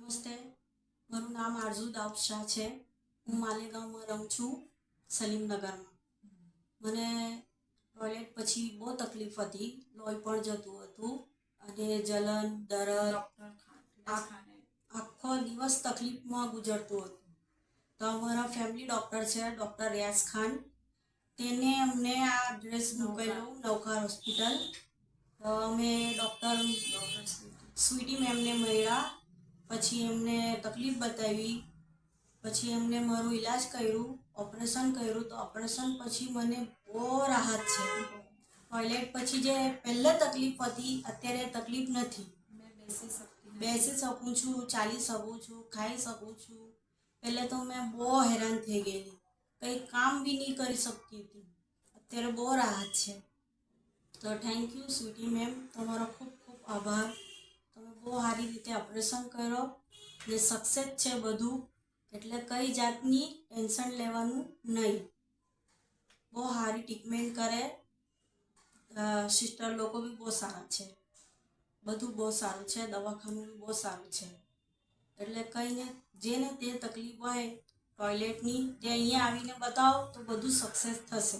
નમસ્તે, મારું નામ આરઝુ દાઉદ શાહ છે. હું માલેગાંવમાં રહું છું, સલીમનગરમાં. મને ટોયલેટ પછી બહુ તકલીફ હતી. લોહી પણ જતું હતું અને જલન દરદ આખો દિવસ તકલીફમાં ગુજરતું હતું. તો અમારા ફેમિલી ડૉક્ટર છે, ડૉક્ટર રિયાઝ ખાન. તેને અમને આ એડ્રેસ મૂકેલું, નવકાર હોસ્પિટલ. તો અમે ડૉક્ટર સ્વીટી મેમને મળ્યા. પછી એમને તકલીફ બતાવી, પછી એમને મારું ઈલાજ કર્યું, ઓપરેશન કર્યું. તો ઓપરેશન પછી મને બહુ રાહત છે. ટોયલેટ પછી જે પહેલાં તકલીફ હતી, અત્યારે તકલીફ નથી. બેસી શકું છું, ચાલી શકું છું, ખાઈ શકું છું. પહેલાં તો મેં બહુ હેરાન થઈ ગયેલી, કંઈ કામ બી નહીં કરી શકતી હતી. અત્યારે બહુ રાહત છે. તો થેન્ક યુ સ્વીટી મેમ, તમારો ખૂબ ખૂબ આભાર. તમે બહુ સારી રીતે ઓપરેશન કર્યો ને સક્સેસ છે બધું, એટલે કઈ જાતની ટેન્શન લેવાનું નહીં. બહુ સારી ટ્રીટમેન્ટ કરે, સિસ્ટર લોકો બી બહુ સારા છે. બધું બહુ સારું છે, દવાખાનું બી બહુ સારું છે. એટલે કંઈને જેને તે તકલીફ હોય ટોયલેટની, તે અહીંયા આવીને બતાવો તો બધું સક્સેસ થશે.